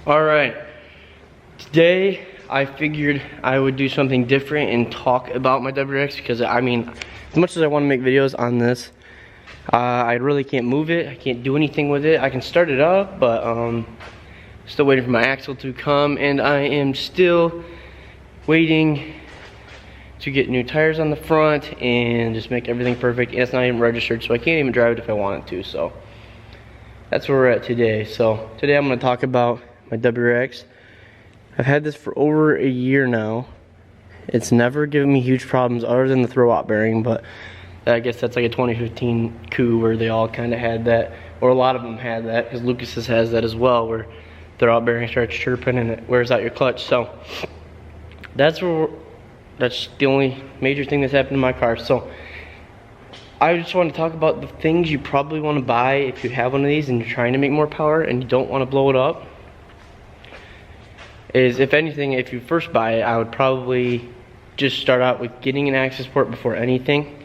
All right, today I figured I would do something different and talk about my WRX because I mean, as much as I want to make videos on this, I really can't move it. I can't do anything with it. I can start it up, but still waiting for my axle to come, and I am still waiting to get new tires on the front and just make everything perfect. And it's not even registered, so I can't even drive it if I wanted to. So that's where we're at today. So today I'm going to talk about my WRX. I've had this for over a year now. It's never given me huge problems other than the throwout bearing, but I guess that's like a 2015 coup where they all kind of had that, or a lot of them had that, because Lucas's has that as well, where throwout bearing starts chirping and it wears out your clutch. So that's the only major thing that's happened to my car. So I just want to talk about the things you probably want to buy if you have one of these and you're trying to make more power and you don't want to blow it up. Is, if anything, if you first buy it, I would probably just start out with getting an access port before anything,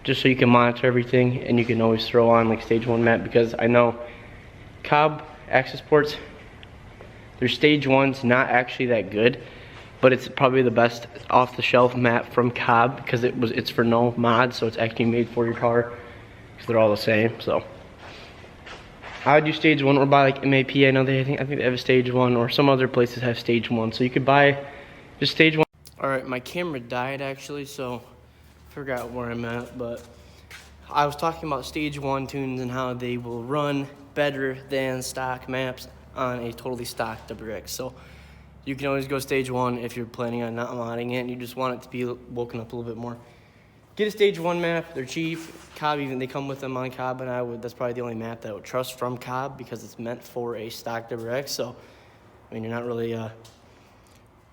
just so you can monitor everything and you can always throw on like stage 1 map, because I know Cobb access ports, their stage 1's not actually that good, but it's probably the best off-the-shelf map from Cobb because it's for no mod, so it's actually made for your car because they're all the same. So I would do stage 1 or buy like MAP. I know I think they have a stage 1, or some other places have stage 1, so you could buy just stage 1. All right, my camera died actually, so I forgot where I'm at, but I was talking about stage 1 tunes and how they will run better than stock maps on a totally stock WRX. So you can always go stage 1 if you're planning on not modding it and you just want it to be woken up a little bit more. Get a stage 1 map. They're cheap. Cobb, even they come with them on Cobb, and that's probably the only map that I would trust from Cobb because it's meant for a stock WRX. So I mean, you're not really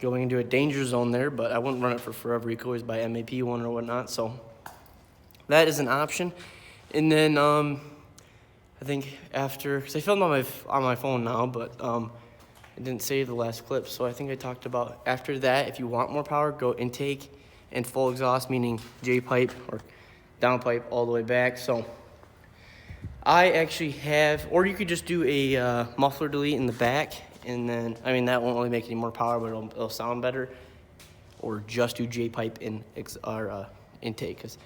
going into a danger zone there, but I wouldn't run it for forever. You could always buy MAP one or whatnot. So that is an option. And then I think after, because I filmed on my phone now, but I didn't save the last clip, so I think I talked about after that, if you want more power, go intake and full exhaust, meaning J-pipe or downpipe all the way back. So I actually have, or you could just do a muffler delete in the back, and then, I mean, that won't really make any more power, but it'll sound better. Or just do J-pipe in intake, because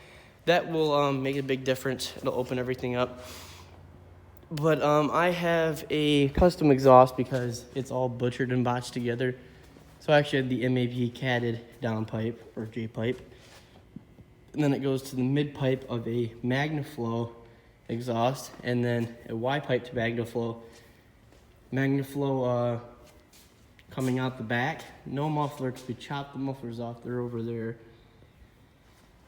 that will make a big difference. It'll open everything up. But I have a custom exhaust because it's all butchered and botched together. So I actually had the MAP catted downpipe or J-pipe. And then it goes to the mid-pipe of a MagnaFlow exhaust, and then a Y-pipe to MagnaFlow. MagnaFlow coming out the back. No muffler, because we chopped the mufflers off. They're over there.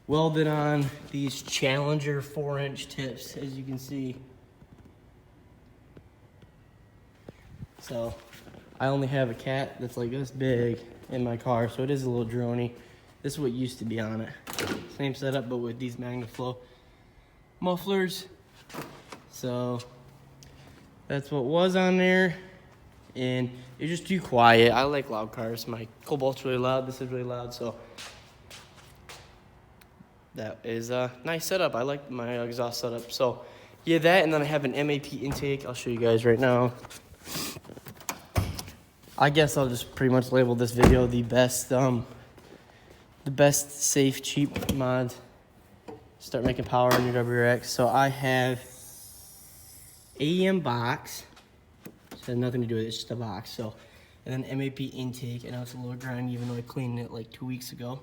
Welded on these Challenger 4-inch tips, as you can see. So I only have a cat that's like this big in my car, so it is a little droney. This is what used to be on it. Same setup, but with these MagnaFlow mufflers. So that's what was on there. And it's just too quiet. I like loud cars. My Cobalt's really loud. This is really loud. So that is a nice setup. I like my exhaust setup. So yeah, that, and then I have an MAP intake. I'll show you guys right now. I guess I'll just pretty much label this video the best safe, cheap mod. Start making power in your WRX. So I have AEM box. It has nothing to do with it, it's just a box. So, and then MAP intake. I know it's a little grimy, even though I cleaned it like 2 weeks ago.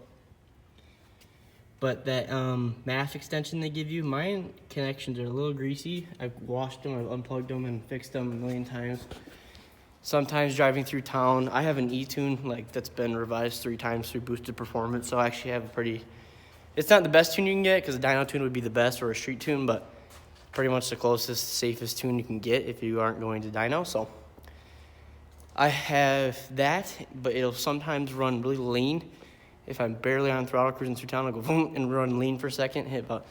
But that MAF extension they give you, mine connections are a little greasy. I've washed them, I've unplugged them and fixed them a million times. Sometimes driving through town, I have an E-Tune like that's been revised 3 times through boosted performance, so I actually have a pretty, it's not the best tune you can get because a dyno tune would be the best, or a street tune, but pretty much the closest, safest tune you can get if you aren't going to dyno. So I have that, but it'll sometimes run really lean. If I'm barely on throttle cruising through town, I'll go boom and run lean for a second, hit about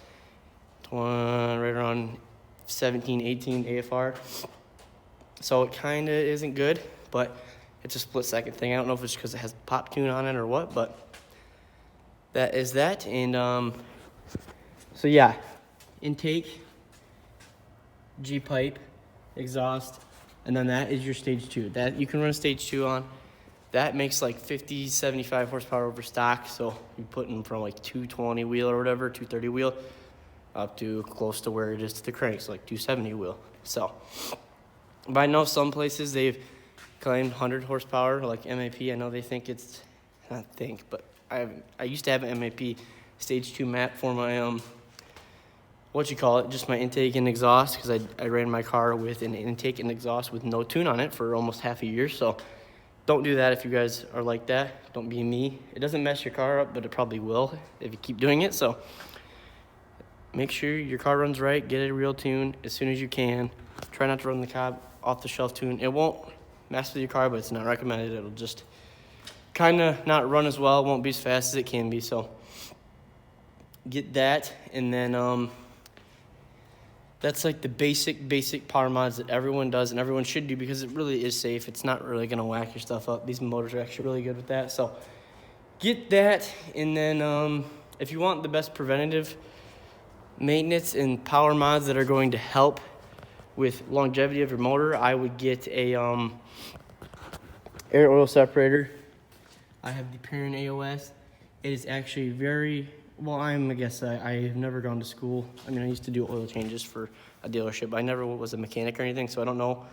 right around 17, 18 AFR. So it kind of isn't good, but it's a split second thing. I don't know if it's because it has pop tune on it or what, but that is that. And so yeah, intake, G-pipe, exhaust, And then that is your stage 2. That you can run stage 2 on. That makes like 50, 75 horsepower over stock. So you're putting from like 220 wheel or whatever, 230 wheel, up to close to where it is to the cranks, like 270 wheel. So, but I know some places they've claimed 100 horsepower, like MAP. I know they think it's, not think, but I used to have an MAP stage 2 map for my just my intake and exhaust, because I ran my car with an intake and exhaust with no tune on it for almost half a year. So don't do that if you guys are like that. Don't be me. It doesn't mess your car up, but it probably will if you keep doing it. So make sure your car runs right. Get a real tune as soon as you can. Try not to run the Cobb off-the-shelf tune. It won't mess with your car, but it's not recommended. It'll just kind of not run as well. It won't be as fast as it can be. So get that, and then that's like the basic power mods that everyone does and everyone should do, because it really is safe. It's not really going to whack your stuff up. These motors are actually really good with that. So get that, and then if you want the best preventative maintenance and power mods that are going to help with longevity of your motor, I would get a air oil separator. I have the Perrin AOS. It is actually very well. I have never gone to school. I mean, I used to do oil changes for a dealership. I never was a mechanic or anything, so I don't know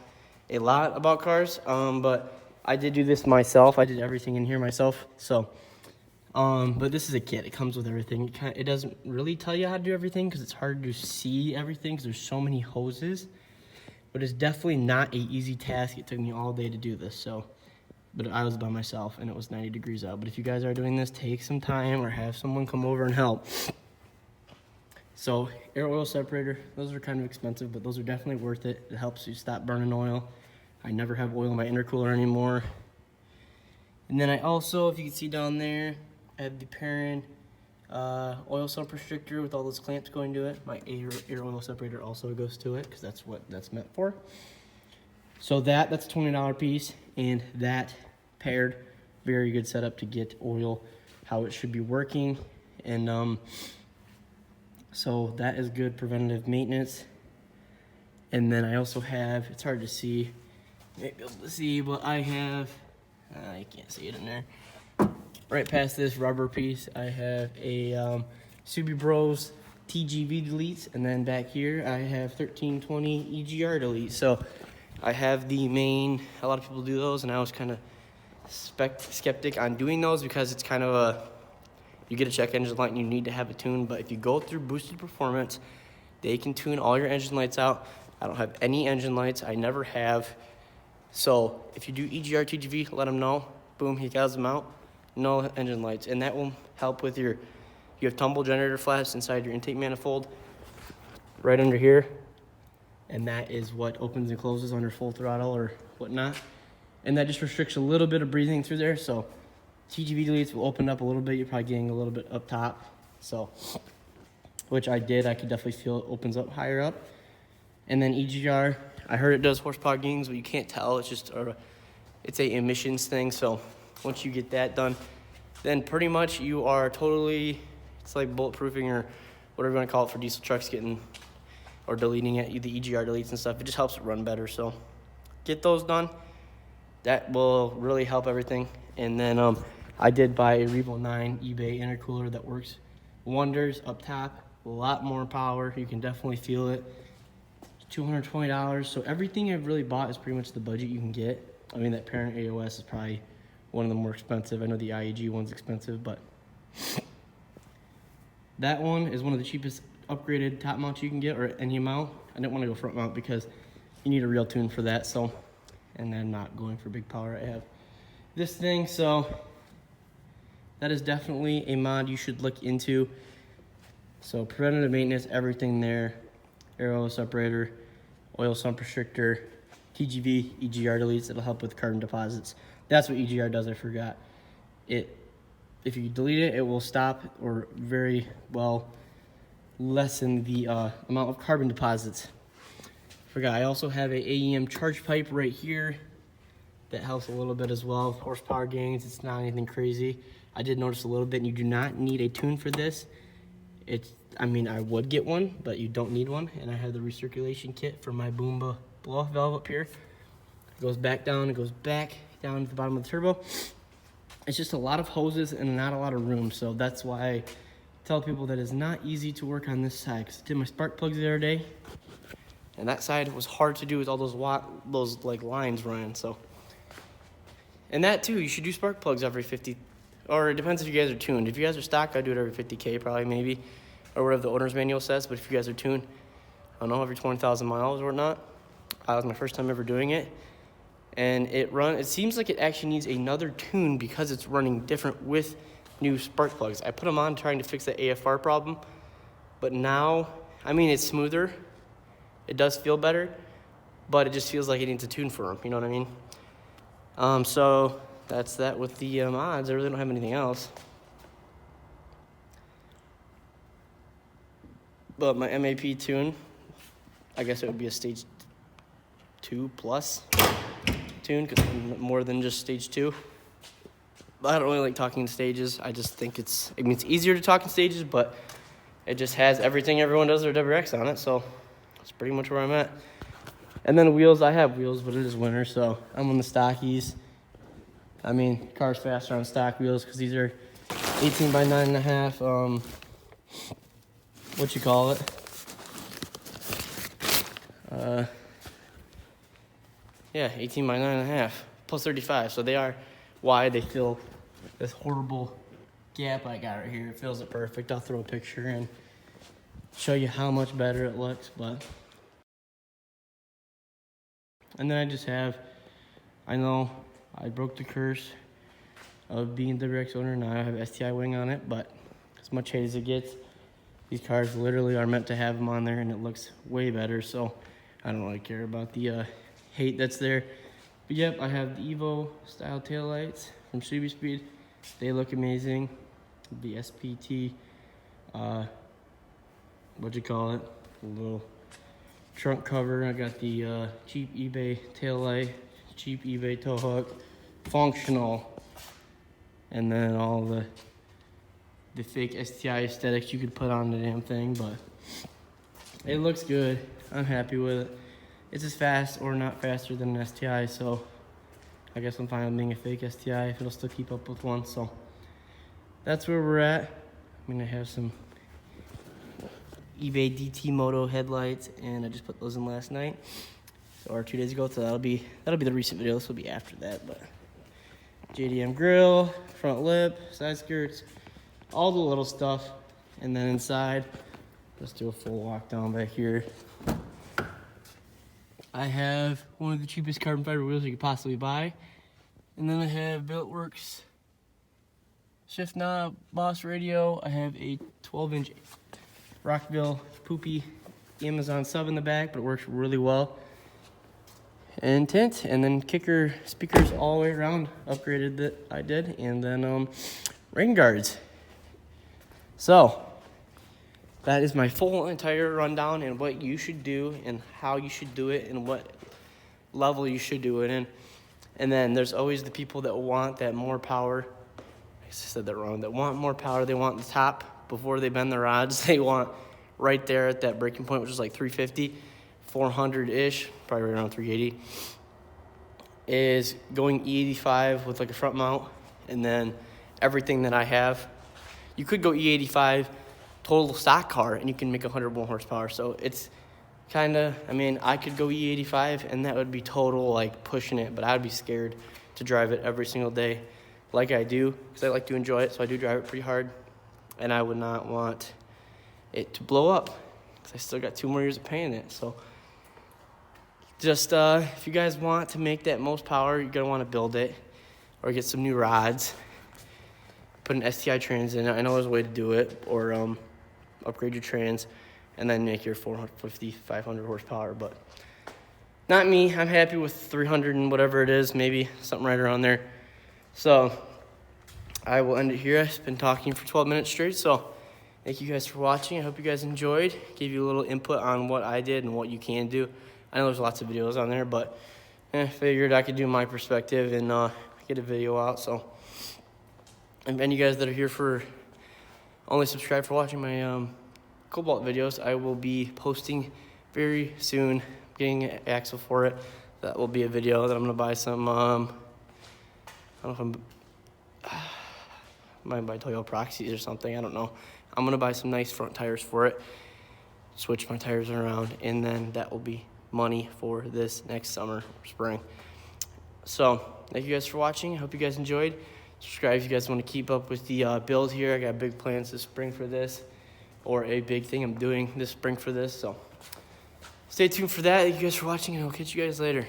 a lot about cars. But I did do this myself. I did everything in here myself. So, but this is a kit. It comes with everything. It doesn't really tell you how to do everything because it's hard to see everything because there's so many hoses. But it's definitely not an easy task. It took me all day to do this. So. But I was by myself, and it was 90 degrees out. But if you guys are doing this, take some time or have someone come over and help. So air oil separator, those are kind of expensive, but those are definitely worth it. It helps you stop burning oil. I never have oil in my intercooler anymore. And then I also, if you can see down there, I have the Perrin oil sump restrictor with all those clamps going to it. My air oil separator also goes to it because that's what that's meant for. So that's a $20 piece, and that paired, very good setup to get oil how it should be working. And so that is good preventative maintenance. And then I also have, it's hard to see, maybe able to see, but I have, you can't see it in there. Right past this rubber piece, I have a Subi Bros TGV deletes, and then back here I have 1320 EGR deletes. So I have the main, a lot of people do those, and I was kind of skeptic on doing those because it's kind of you get a check engine light and you need to have it tuned. But if you go through Boosted Performance, they can tune all your engine lights out. I don't have any engine lights. I never have. So if you do EGR, TGV, let them know. Boom, he has them out. No engine lights. And that will help with you have tumble generator flaps inside your intake manifold right under here. And that is what opens and closes under full throttle or whatnot. And that just restricts a little bit of breathing through there. So TGV deletes will open up a little bit. You're probably getting a little bit up top. So, which I did. I could definitely feel it opens up higher up. And then EGR, I heard it does horsepower gains, but you can't tell. It's just it's a emissions thing. So once you get that done, then pretty much you are totally, it's like bulletproofing or whatever you want to call it for diesel trucks getting or deleting it, the EGR deletes and stuff. It just helps it run better. So get those done. That will really help everything. And then I did buy a Revo 9 eBay intercooler that works wonders up top. A lot more power. You can definitely feel it. $220. So everything I've really bought is pretty much the budget you can get. I mean, that Perrin AOS is probably one of the more expensive. I know the IEG one's expensive, but that one is one of the cheapest upgraded top mounts you can get, or any mount. I didn't want to go front mount because you need a real tune for that. So, and then not going for big power. I have this thing, so that is definitely a mod you should look into. So preventative maintenance, everything there. Air oil separator, oil sump restrictor, TGV, EGR deletes. It'll help with carbon deposits. That's what EGR does. I forgot. If you delete it, it will stop or very well lessen the amount of carbon deposits. Forgot. I also have a AEM charge pipe right here that helps a little bit as well. Horsepower gains. It's not anything crazy. I did notice a little bit. And you do not need a tune for this. I would get one, but you don't need one. And I have the recirculation kit for my Boomba blow-off valve up here. It goes back down, it goes back down to the bottom of the turbo. It's just a lot of hoses and not a lot of room, so that's why I tell people that it's not easy to work on this side. Because I did my spark plugs the other day, and that side was hard to do with all those like lines running. So, and that too, you should do spark plugs every 50, or it depends if you guys are tuned. If you guys are stock, I do it every 50K probably, maybe, or whatever the owner's manual says. But if you guys are tuned, I don't know, every 20,000 miles or whatnot. That was my first time ever doing it. And it seems like it actually needs another tune because it's running different with new spark plugs. I put them on trying to fix the AFR problem, but now, I mean, it's smoother. It does feel better, but it just feels like it needs a tune for them, you know what I mean? So that's that with the mods. I really don't have anything else. But my MAP tune, I guess it would be a stage 2 plus tune, because I'm more than just stage 2. But I don't really like talking in stages. I just think it's easier to talk in stages, but it just has everything everyone does their WRX on it, so that's pretty much where I'm at. And then wheels, I have wheels, but it is winter, so I'm on the stockies. I mean, car's faster on stock wheels because these are 18 by 9.5. What you call it? Yeah, 18 by 9.5 plus 35. So they are wide. They fill this horrible gap I got right here. It fills it perfect. I'll throw a picture and show you how much better it looks. And then I just have, I know I broke the curse of being the WRX owner. Now I have STI wing on it, but as much hate as it gets, these cars literally are meant to have them on there, and it looks way better. So I don't really care about the hate that's there. But yep, I have the Evo style taillights from Subi Speed. They look amazing. The SPT, what you call it? A little trunk cover. I got the cheap eBay taillight, cheap eBay tow hook, functional, and then all the fake STI aesthetics you could put on the damn thing. But it looks good. I'm happy with it. It's as fast or not faster than an STI, so I guess I'm fine with being a fake STI if it'll still keep up with one. So that's where we're at. I'm gonna have some eBay DT Moto headlights, and I just put those in last night, or 2 days ago. So that'll be the recent video. This will be after that. But JDM grill, front lip, side skirts, all the little stuff, and then inside, let's do a full walk down back here. I have one of the cheapest carbon fiber wheels you could possibly buy. And then I have Builtworks shift knob, Boss radio. I have a 12-inch Rockville poopy Amazon sub in the back, but it works really well. And tint, and then kicker speakers all the way around, upgraded that I did. And then rain guards. So that is my full entire rundown and what you should do and how you should do it and what level you should do it in. And then there's always the people that want that more power. I said that wrong. That want more power. They want the top before they bend the rods. They want right there at that breaking point, which is like 350, 400-ish, probably right around 380, is going E85 with like a front mount. And then everything that I have, you could go E85 total stock car and you can make 100 more horsepower. So it's kind of, I mean, I could go E85 and that would be total like pushing it, but I'd be scared to drive it every single day like I do, because I like to enjoy it. So I do drive it pretty hard, and I would not want it to blow up because I still got 2 more years of paying it. So just if you guys want to make that most power, you're gonna want to build it or get some new rods, put an STI trans in it. I know there's a way to do it, or upgrade your trans and then make your 450, 500 horsepower. But not me. I'm happy with 300 and whatever it is, maybe something right around there. So I will end it here. I've been talking for 12 minutes straight, so thank you guys for watching. I hope you guys enjoyed. Gave you a little input on what I did and what you can do. I know there's lots of videos on there, but I figured I could do my perspective and get a video out. So, and you guys that are here for only subscribe for watching my Cobalt videos, I will be posting very soon, getting an axle for it, that will be a video that I'm gonna buy some. I don't know if I might buy Toyo Proxies or something. I don't know. I'm gonna buy some nice front tires for it. Switch my tires around, and then that will be money for this next summer or spring. So thank you guys for watching. I hope you guys enjoyed. Subscribe if you guys want to keep up with the build here. I got big plans this spring for this, or a big thing I'm doing this spring for this. So stay tuned for that. Thank you guys for watching, and I'll catch you guys later.